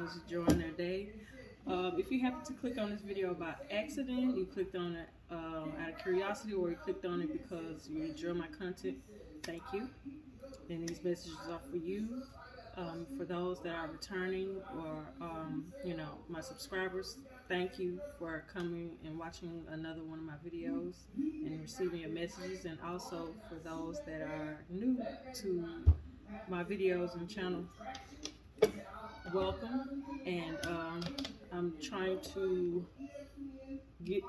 is enjoying their day. If you happen to click on this video by accident, you clicked on it out of curiosity, or you clicked on it because you enjoy my content, thank you. And these messages are for you. For those that are returning, or my subscribers, thank you for coming and watching another one of my videos and receiving your messages. And also for those that are new to my videos and channel, welcome. And I'm trying to get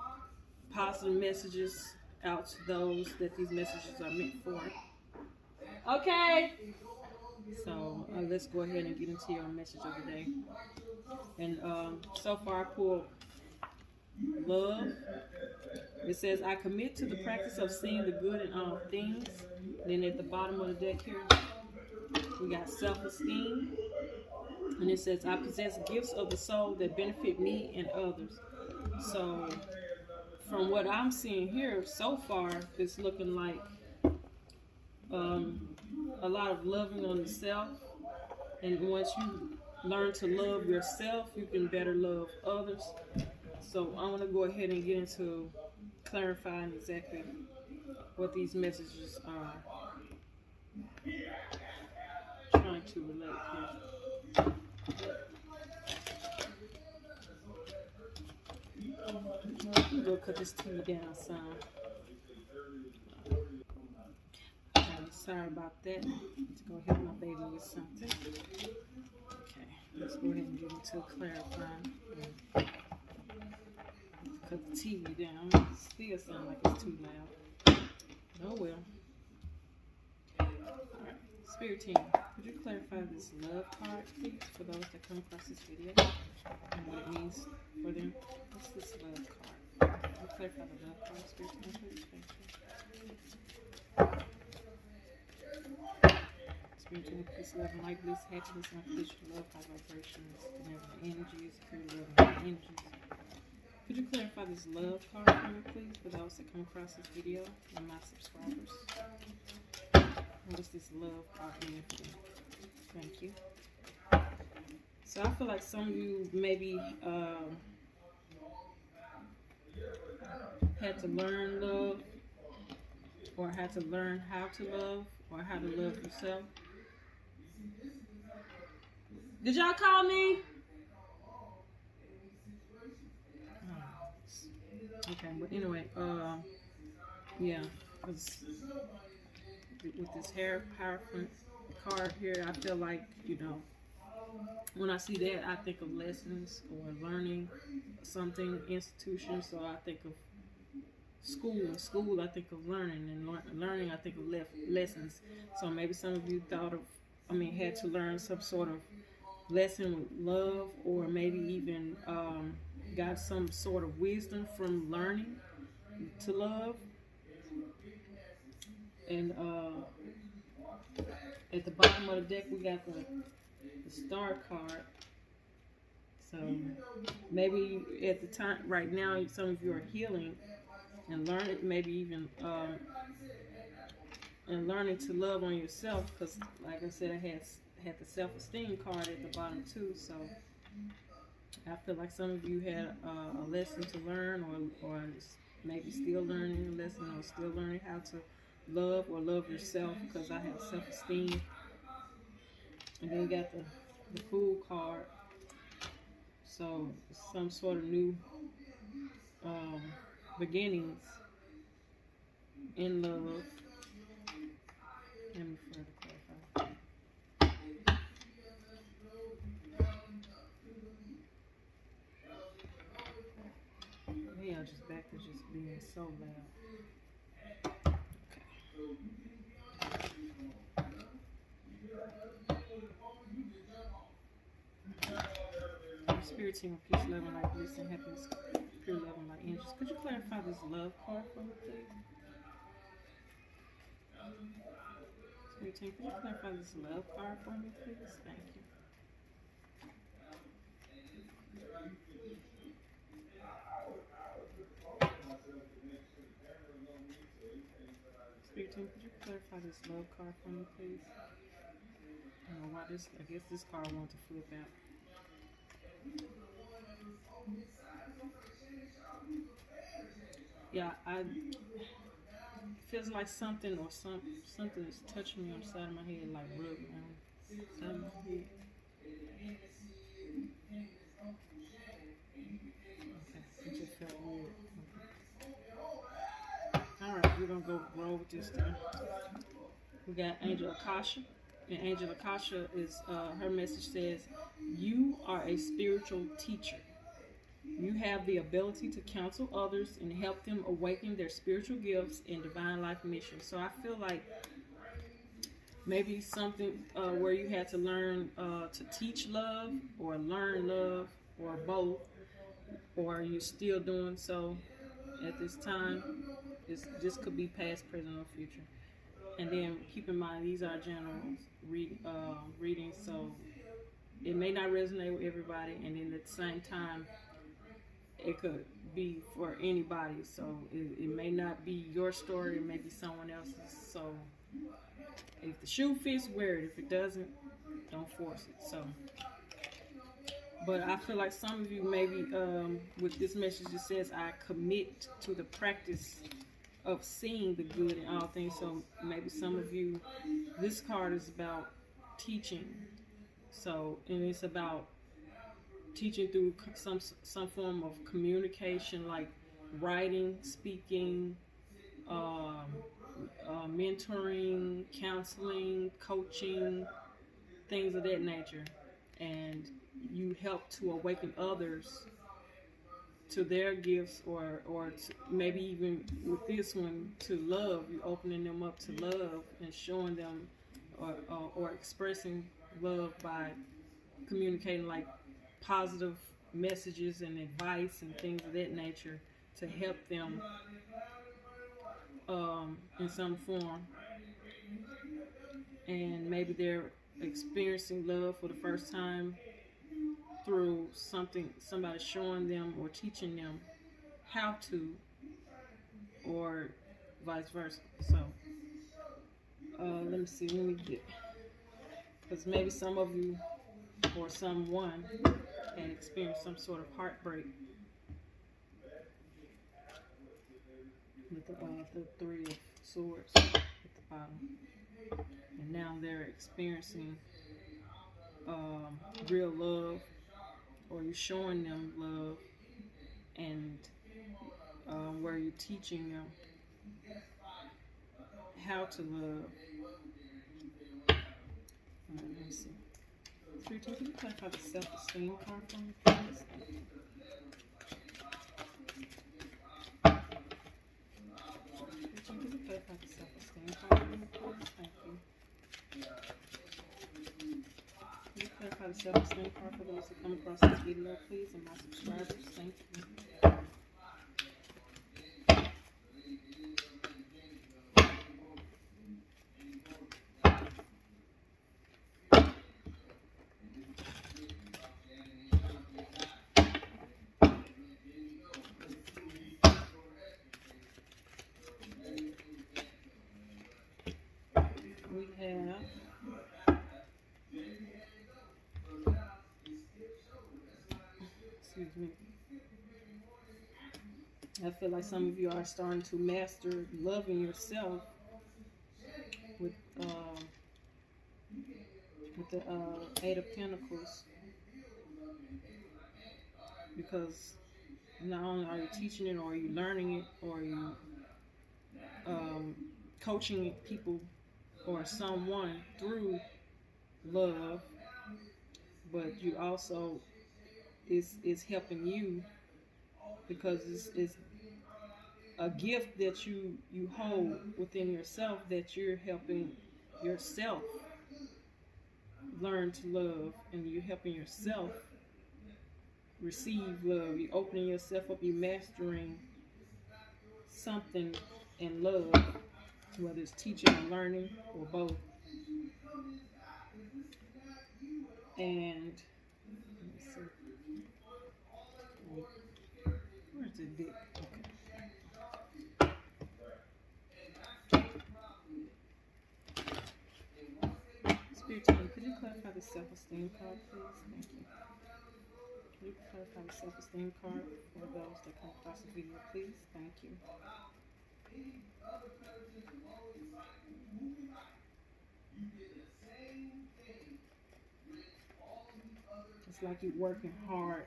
positive messages out to those that these messages are meant for. Okay, so let's go ahead and get into your message of the day. And so far I pulled love. It says, I commit to the practice of seeing the good in all things. Then at the bottom of the deck here, we got self-esteem. And it says, I possess gifts of the soul that benefit me and others. So from what I'm seeing here so far, it's looking like a lot of loving on the self. And once you learn to love yourself, you can better love others. So I want to go ahead and get into clarifying exactly what these messages are trying to relate here. I'm gonna cut this TV down some. Okay, sorry about that. Let's go help my baby with something. Okay, let's go ahead and get into clarifying. Cut the TV down. It still sounds like it's too loud. Oh well. Alright, Spirit team, could you clarify this love card, please, for those that come across this video and what it means for them? What's this love card? Can you clarify the love card, Spirit team, please? Thank you. Spirit team, peace, love, and light, bliss, happiness, and unconditional love, high vibrations, benevolent energies, pure love, and high energies. Could you clarify this love card for me, please, for those that come across this video and my subscribers? What does this love card mean for them? Thank you. So I feel like some of you maybe had to learn love, or had to learn how to love, or how to love yourself. Did y'all call me? Okay, but anyway, yeah, with this Hierophant card here, I feel like, when I see that, I think of lessons or learning something, institution. So I think of school. School, I think of learning, and learning, I think of lessons. So maybe some of you had to learn some sort of lesson with love, or maybe even got some sort of wisdom from learning to love. And at the bottom of the deck, we got the Star card. So maybe at the time, right now, some of you are healing and learning, maybe even and learning to love on yourself. Because, like I said, I had the self-esteem card at the bottom too. So I feel like some of you had a lesson to learn, or maybe still learning a lesson, or still learning how to love or love yourself, because I have self-esteem. And then you got the Fool card. So some sort of new beginnings in love. Let me further clarify. Maybe I'll just back to just being so loud. Okay. Spirit team, peace, love, and light, bliss, and happiness, pure love, and light angels. Could you clarify this love card for me, please? Spirit team, could you clarify this love card for me, please? Thank you. Spirit team, could you clarify this love card for me, please? I don't know why I guess this card wanted to flip out. yeah, it feels like something or something is touching me on the side of my head, like rubbing on the side of my head. Okay, it just felt weird. All right, we're gonna go roll with this thing. We got Angel Akasha, and Angel Akasha is her message says, "You are a spiritual teacher. You have the ability to counsel others and help them awaken their spiritual gifts and divine life mission." So I feel like maybe something where you had to learn to teach love or learn love or both, or you're still doing so at this time. This could be past, present, or future. And then keep in mind, these are general readings, so it may not resonate with everybody, and then at the same time, it could be for anybody. So it may not be your story, it may be someone else's. So if the shoe fits, wear it. If it doesn't, don't force it. So, but I feel like some of you maybe with this message it says, "I commit to the practice of seeing the good in all things." So maybe some of you, this card is about teaching. So, and it's about teaching through some form of communication, like writing, speaking, mentoring, counseling, coaching, things of that nature. And you help to awaken others to their gifts, or maybe even with this one, to love. You're opening them up to love and showing them or expressing love by communicating like positive messages and advice and things of that nature to help them in some form. And maybe they're experiencing love for the first time through somebody showing them or teaching them how to, or vice versa. So let me see, let me get, because maybe some of you or someone had experienced some sort of heartbreak with the Three of Swords at the bottom, and now they're experiencing real love, or you're showing them love, and where you're teaching them how to love. Let me see. Can you clarify the self-esteem card for me, please? Can you clarify the self-esteem card for me, please? Thank you. Can you clarify the self-esteem card for those who come across this video, please, and my subscribers? Thank you. We have excuse me. I feel like some of you are starting to master loving yourself with the Eight of Pentacles, because not only are you teaching it, or are you learning it, or are you coaching people or someone through love, but you also is helping you, because it's a gift that you hold within yourself, that you're helping yourself learn to love, and you're helping yourself receive love. You're opening yourself up, you're mastering something in love, whether it's teaching or learning or both. And let me see. Where's the dick? Okay. Spirit team, could you clarify the self-esteem card, please? Thank you. Could you clarify the self-esteem card for those that come across the video, please. Thank you. It's like you're working hard,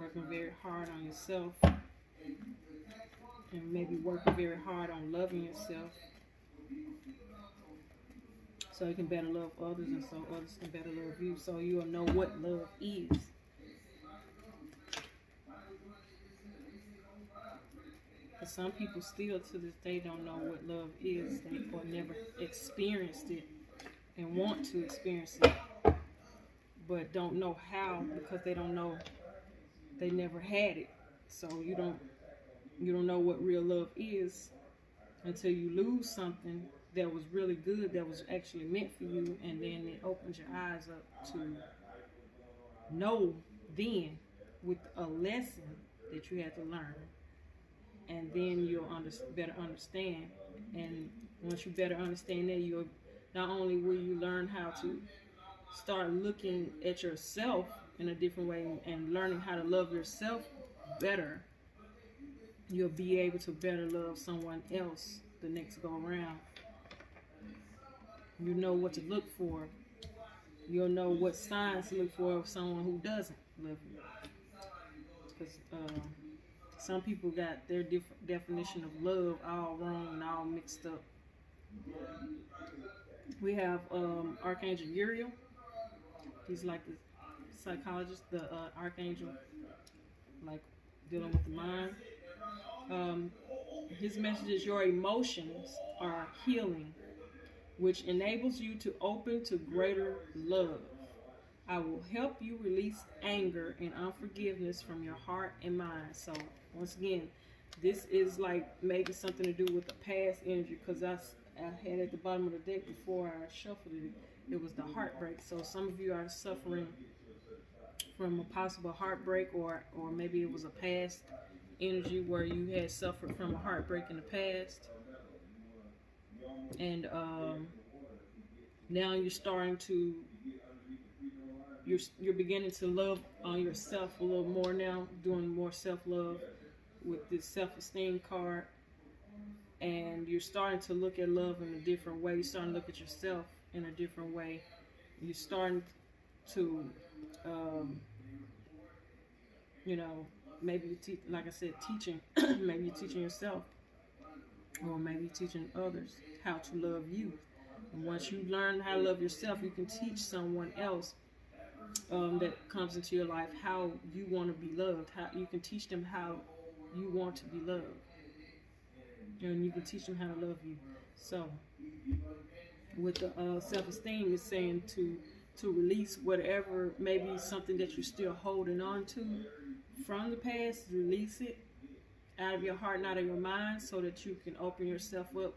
working very hard on yourself, and maybe working very hard on loving yourself, so you can better love others, and so others can better love you, so you'll know what love is. But some people still to this day don't know what love is, or never experienced it and want to experience it, but don't know how, because they don't know, they never had it. So you don't know what real love is until you lose something that was really good, that was actually meant for you, and then it opens your eyes up to know then with a lesson that you had to learn, and then you'll better understand. And once you better understand that, you'll not only will you learn how to start looking at yourself in a different way and learning how to love yourself better, you'll be able to better love someone else the next go around. You know what to look for. You'll know what signs to look for of someone who doesn't love you. Because some people got their different definition of love all wrong and all mixed up. We have Archangel Uriel. He's like the psychologist, the archangel, like dealing with the mind. His message is your emotions are healing, which enables you to open to greater love. I will help you release anger and unforgiveness from your heart and mind. So once again, this is like maybe something to do with the past energy, because I had at the bottom of the deck before I shuffled it, it was the heartbreak. So some of you are suffering from a possible heartbreak, or maybe it was a past energy where you had suffered from a heartbreak in the past, and now you're starting to you're beginning to love on yourself a little more now, doing more self-love with this self-esteem card, and you're starting to look at love in a different way. You're starting to look at yourself in a different way. You're starting to maybe like I said, teaching maybe you're teaching yourself, or maybe you're teaching others how to love you. And once you learn how to love yourself, you can teach someone else that comes into your life how you want to be loved. How you can teach them how you want to be loved, and you can teach them how to love you. So with the self-esteem, is saying to release whatever, maybe something that you're still holding on to from the past. Release it out of your heart and out of your mind, so that you can open yourself up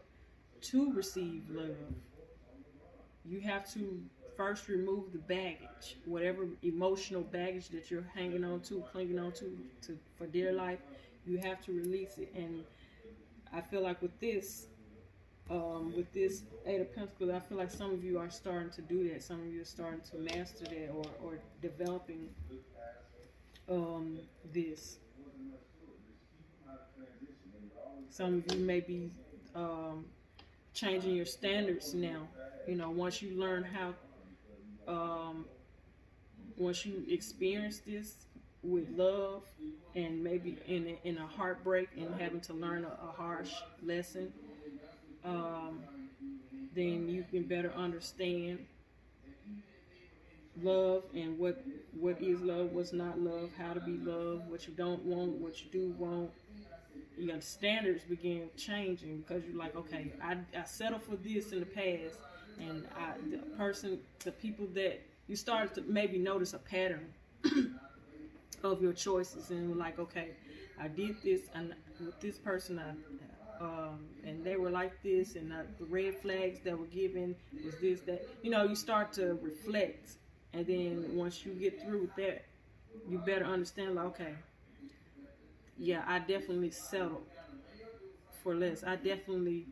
to receive love. You have to first remove the baggage, whatever emotional baggage that you're hanging on to, clinging on to for dear life. You have to release it. And I feel like with this Eight of Pentacles, I feel like some of you are starting to do that. Some of you are starting to master that, or developing this. Some of you may be changing your standards now. Once you learn how, once you experience this with love, and maybe in a heartbreak and having to learn a harsh lesson, then you can better understand love, and what is love, what's not love, how to be loved, what you don't want, what you do want. Your standards begin changing, because you're like, okay, I settled for this in the past, and the people that you start to maybe notice a pattern of your choices, and like, okay, I did this, and with this person, and they were like this, and the red flags that were given was this, that. You start to reflect, and then once you get through with that, you better understand, like, okay, yeah, I definitely settled for less. I definitely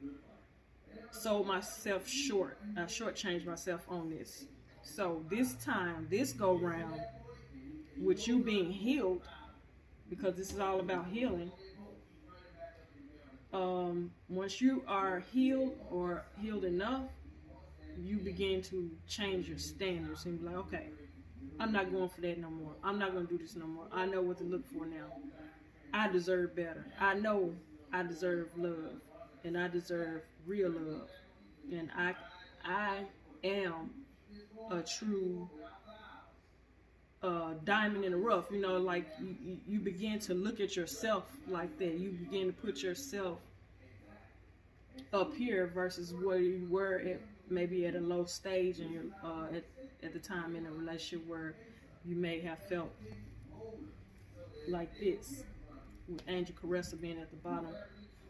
sold myself short. I shortchanged myself on this. So this time, this go round, with you being healed, because this is all about healing. Once you are healed or healed enough, you begin to change your standards and be like, okay, I'm not going for that no more. I'm not going to do this no more. I know what to look for now. I deserve better. I know I deserve love, and I deserve real love, and I am a true diamond in the rough. You know, like you begin to look at yourself like that. You begin to put yourself up here versus where you were at, maybe at a low stage in your at the time in a relationship where you may have felt like this, with Angel Caressa being at the bottom.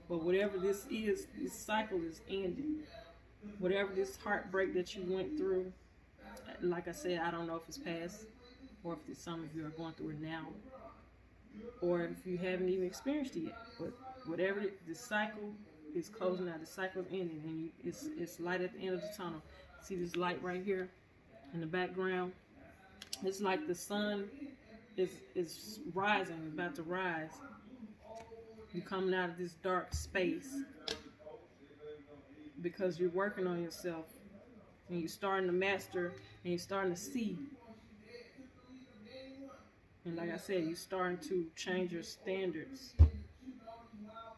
But whatever this is, this cycle is ending. Whatever this heartbreak that you went through, like I said, I don't know if it's past, or if some of you are going through it now, or if you haven't even experienced it yet. But whatever the cycle is closing out, the cycle is ending, and it's light at the end of the tunnel. See this light right here in the background? It's like the sun is rising, about to rise. You're coming out of this dark space because you're working on yourself, and you're starting to master, and you're starting to see. And like I said, you're starting to change your standards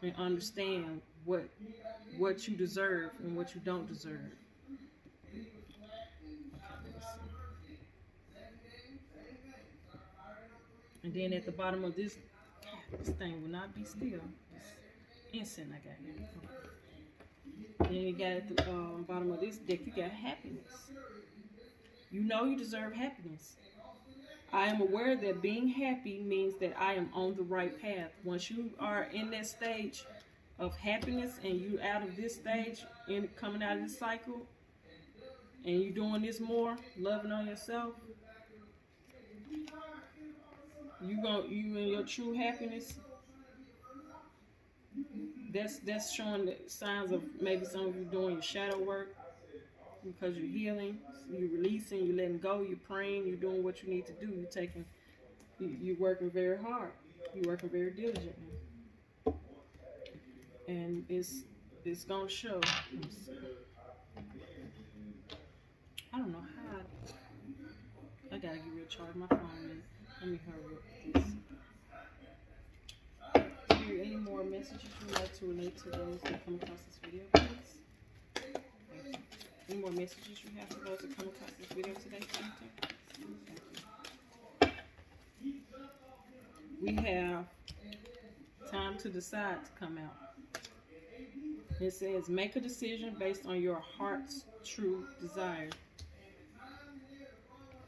and understand what you deserve and what you don't deserve. Okay, let's see. And then at the bottom of this thing will not be still. This incense I got here. Okay. Then you got at the bottom of this deck, you got happiness. You know you deserve happiness. I am aware that being happy means that I am on the right path. Once you are in that stage of happiness and you out of this stage and coming out of this cycle, and you doing this more, loving on yourself, you in your true happiness. That's showing the signs of maybe some of you doing your shadow work, because you're healing, you're releasing, you're letting go, you're praying, you're doing what you need to do. You're working very hard, you're working very diligently, and it's gonna show. I don't know how. I gotta get recharge my phone. Let me hurry up with this. Is there any more messages you'd like to relate to those that come across this video, please? Any more messages you have for those that come across this video today? We have time to decide to come out. It says, make a decision based on your heart's true desire.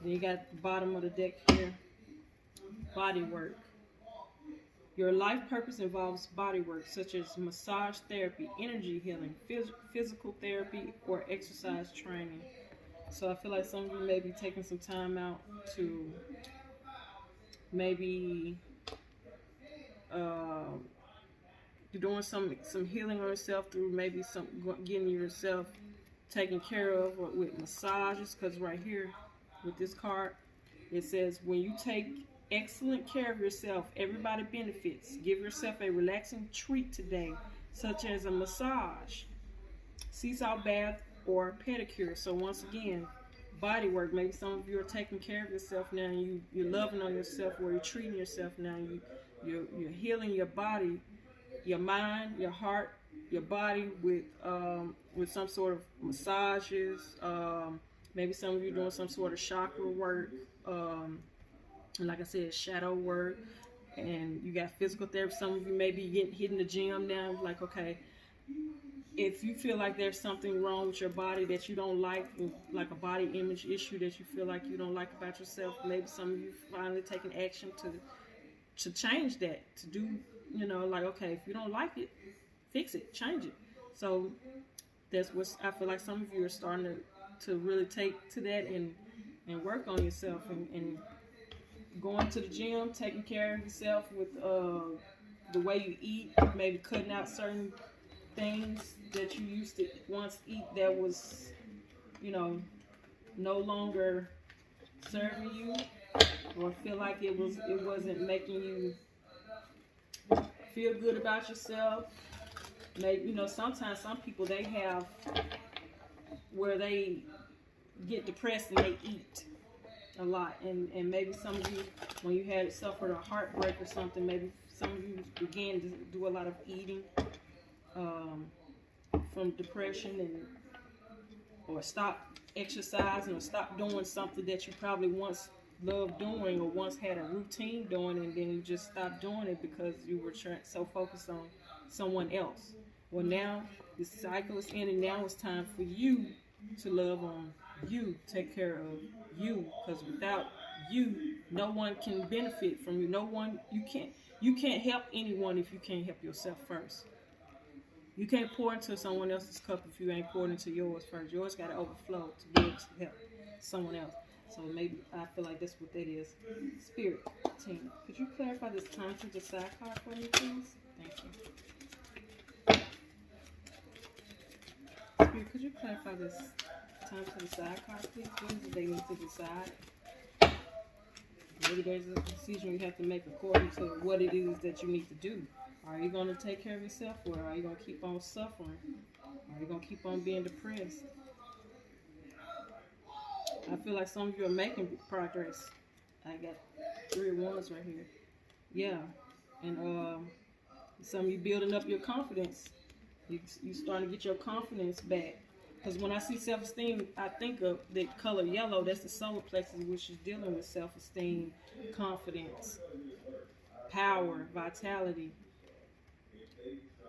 Then you got the bottom of the deck here, body work. Your life purpose involves body work, such as massage therapy, energy healing, physical therapy, or exercise training. So I feel like some of you may be taking some time out to maybe you're doing some healing on yourself through maybe some getting yourself taken care of with massages. Because right here with this card, it says when you take excellent care of yourself, everybody benefits. Give yourself a relaxing treat today, such as a massage, seesaw bath, or pedicure. So once again, body work. Maybe some of you are taking care of yourself now, and you're loving on yourself, or you're treating yourself now. You're healing your body, your mind, your heart, your body with some sort of massages. Maybe some of you are doing some sort of chakra work. Like I said, shadow work, and you got physical therapy. Some of you may be hitting the gym now. Like, okay, if you feel like there's something wrong with your body that you don't like a body image issue that you feel like you don't like about yourself, maybe some of you finally taking action to change that, to do, like, okay, if you don't like it, fix it, change it. So that's what I feel like some of you are starting to really take to that and work on yourself and going to the gym, taking care of yourself with the way you eat, maybe cutting out certain things that you used to once eat that was, no longer serving you. or feel like it wasn't making you feel good about yourself. Maybe, you know, sometimes some people, they have where they get depressed and they eat a lot, and maybe some of you, when you had suffered a heartbreak or something, maybe some of you began to do a lot of eating from depression, and or stop exercising, or stop doing something that you probably once loved doing or once had a routine doing, and then you just stopped doing it because you were so focused on someone else. Well, now the cycle is ending. Now it's time for you to love on you, take care of you, because without you, no one can benefit from you. No one, you can't help anyone if you can't help yourself first. You can't pour into someone else's cup if you ain't poured into yours first. Yours got to overflow to be able to help someone else. So maybe I feel like that's what that is. Spirit team, could you clarify this time to decide card for me, please? Thank you. Spirit, could you clarify this time to decide card, please? What is it they need to decide? Maybe there's a decision you have to make according to what it is that you need to do. Are you going to take care of yourself, or are you going to keep on suffering? Are you going to keep on being depressed? I feel like some of you are making progress. I got 3 of Wands right here. Yeah. And some of you building up your confidence. You starting to get your confidence back. Because when I see self-esteem, I think of the color yellow. That's the solar plexus, which is dealing with self-esteem, confidence, power, vitality,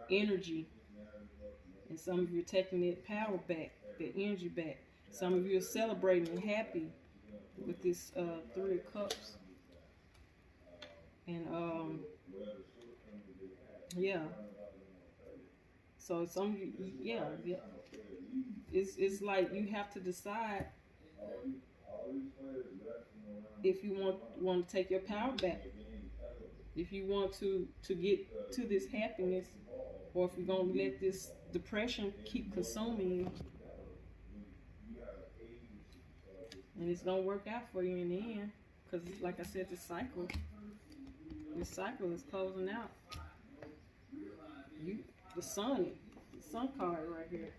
energy. And some of you are taking that power back, that energy back. Some of you are celebrating and happy with this 3 of Cups. And yeah. So some of you, yeah. It's like you have to decide if you want to take your power back. If you want to get to this happiness, or if you're going to let this depression keep consuming you. And it's going to work out for you in the end. Because like I said, this cycle is closing out. The sun card right here.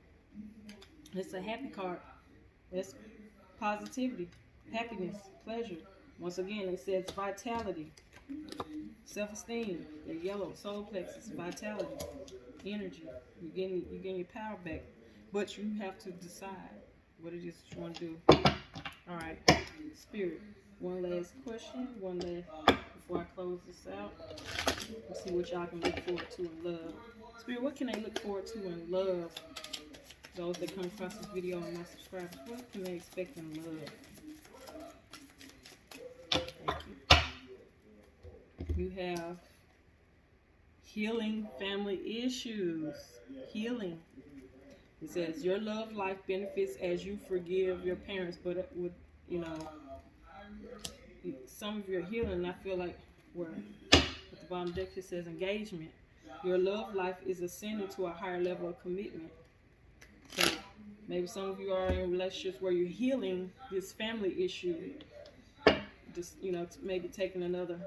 It's a happy card. It's positivity, happiness, pleasure. Once again, it says vitality, self-esteem, the yellow, solar plexus, vitality, energy. You're getting your power back. But you have to decide what it is that you want to do. All right, Spirit. One last question, before I close this out. Let's see what y'all can look forward to in love. Spirit, what can they look forward to in love? Those that come across this video and my subscribers, what can they expect in love? Thank you. You have healing family issues. Healing. It says your love life benefits as you forgive your parents, but with, you know, some of your healing, I feel like, where at the bottom deck it says engagement. Your love life is ascending to a higher level of commitment. So maybe some of you are in relationships where you're healing this family issue. Just, you know, maybe taking another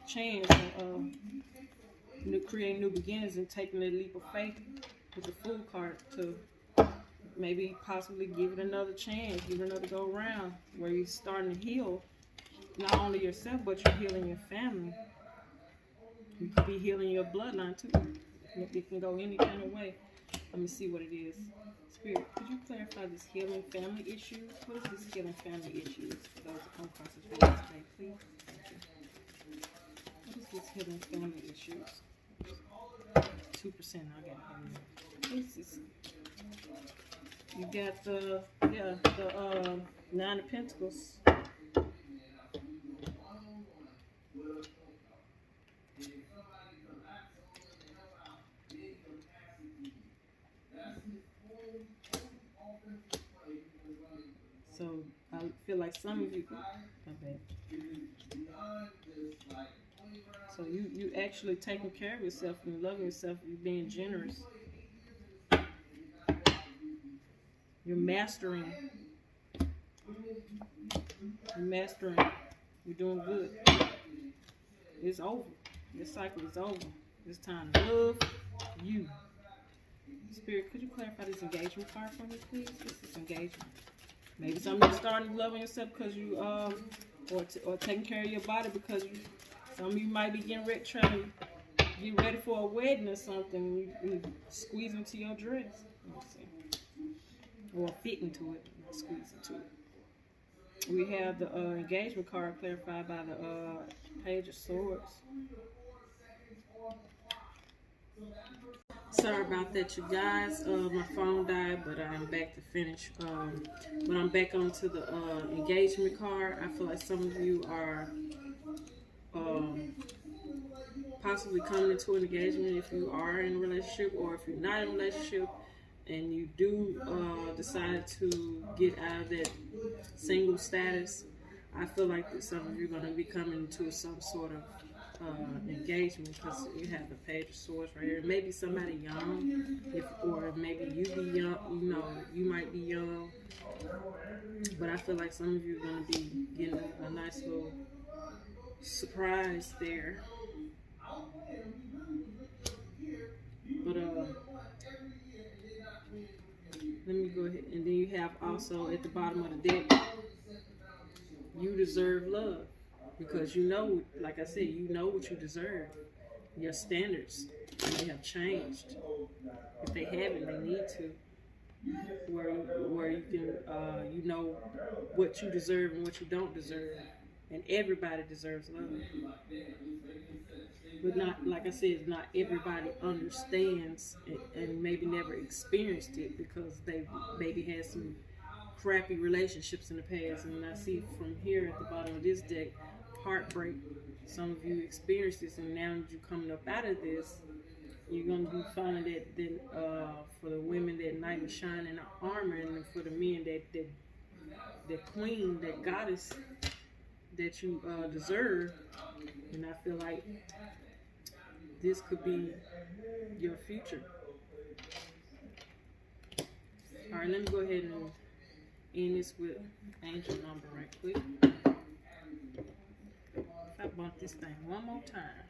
chance and creating new beginnings and taking a leap of faith with the Fool card to maybe possibly give it another chance, give it another go around, where you're starting to heal not only yourself, but you're healing your family. You could be healing your bloodline too. It can go any kind of way. Let me see what it is. Spirit, could you clarify this healing family issues? What is this healing family issues for those that come across this video today, please? Thank you. What is this healing family issues? 2%. I got it. What is this? You got the 9 of Pentacles. So I feel like some of you, so you actually taking care of yourself and loving yourself. You're being generous. You're mastering You're doing good. It's over. This cycle is over. It's time to love you. Spirit, could you clarify this engagement card for me, please? This is engagement. Maybe some of you starting loving yourself because you or taking care of your body because you. Some of you might be getting ready, trying to get ready for a wedding or something. You squeeze into your dress. Let's see. Or fit into it, not squeeze into it. We have the engagement card clarified by the Page of Swords. Sorry about that, you guys. My phone died, but I'm back to finish. But I'm back onto the engagement card. I feel like some of you are possibly coming into an engagement if you are in a relationship, or if you're not in a relationship and you do decide to get out of that single status. I feel like that some of you are going to be coming into some sort of engagement, because you have the Page of Swords right here. Maybe somebody young, or maybe you be young. You know, you might be young, but I feel like some of you are going to be getting a nice little surprise there. But let me go ahead, and then you have also at the bottom of the deck, you deserve love. Because you know, like I said, you know what you deserve. Your standards may have changed. If they haven't, they need to. Where you can, you know what you deserve and what you don't deserve. And everybody deserves love. But not, like I said, not everybody understands and maybe never experienced it, because they maybe had some crappy relationships in the past. And I see from here at the bottom of this deck, heartbreak. Some of you experienced this, and now that you're coming up out of this, you're going to be finding that for the women, that knight in shining armor, and for the men, that queen, that goddess that you deserve. And I feel like this could be your future. All right, let me go ahead and end this with angel number right quick. I bump this thing one more time.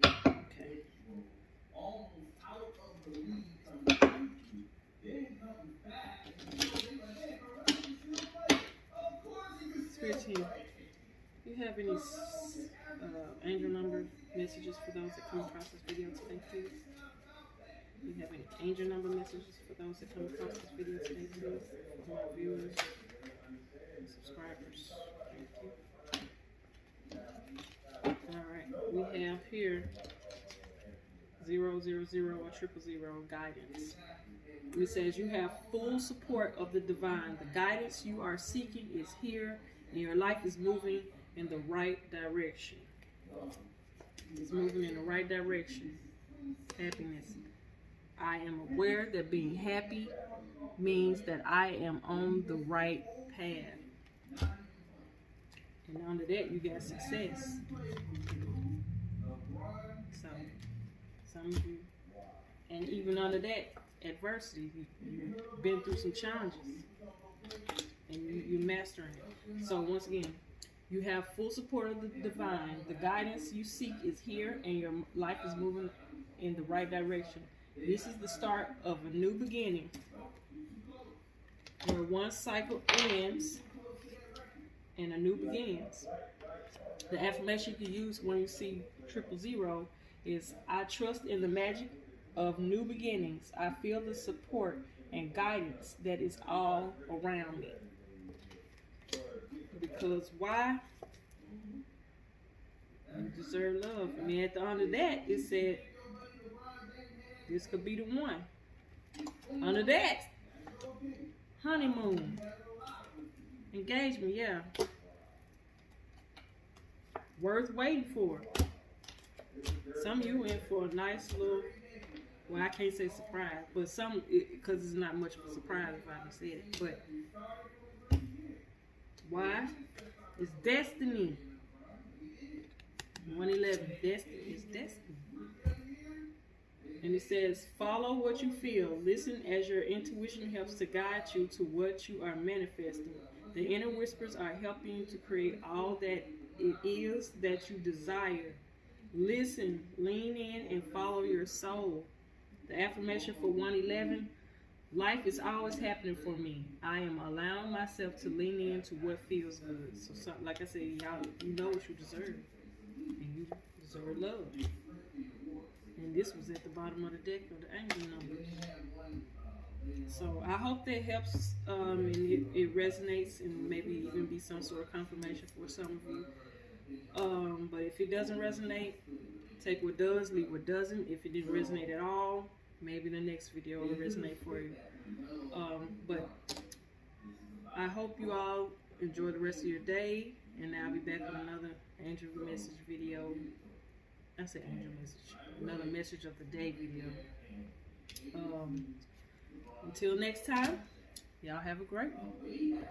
Okay. Spirit team, do you have any angel number messages for those that come across this video today, please? Do you have any angel number messages for those that come across this video today, please? For my viewers and subscribers. Thank you. Alright, we have here 000 or 000 guidance. It says you have full support of the divine. The guidance you are seeking is here, and your life is moving in the right direction. It's moving in the right direction. Happiness. I am aware that being happy means that I am on the right path. And under that, you got success. So, some of you, and even under that, adversity, you've been through some challenges, and you're mastering it. So once again, you have full support of the divine. The guidance you seek is here, and your life is moving in the right direction. This is the start of a new beginning, where one cycle ends and a new begins. The affirmation you can use when you see 000 is, I trust in the magic of new beginnings. I feel the support and guidance that is all around me. Because why? You deserve love. And then at the end of that, it said, this could be the one. Under that, honeymoon. Engagement, yeah. Worth waiting for. Some of you in for a nice little, well, I can't say surprise, but some, because it's not much of a surprise if I haven't said it. But why? It's destiny. 111, destiny is destiny. And it says, follow what you feel. Listen as your intuition helps to guide you to what you are manifesting. The inner whispers are helping you to create all that it is that you desire. Listen, lean in, and follow your soul. The affirmation for 111: life is always happening for me. I am allowing myself to lean into what feels good. So like I said, y'all, you know what you deserve. And you deserve love. And this was at the bottom of the deck of the angel numbers. So I hope that helps, and it resonates, and maybe even be some sort of confirmation for some of you. But if it doesn't resonate, take what does, leave what doesn't. If it didn't resonate at all, maybe the next video will resonate for you. But I hope you all enjoy the rest of your day, and I'll be back with another angel message video. I said angel message. Another message of the day video. Until next time, y'all have a great one.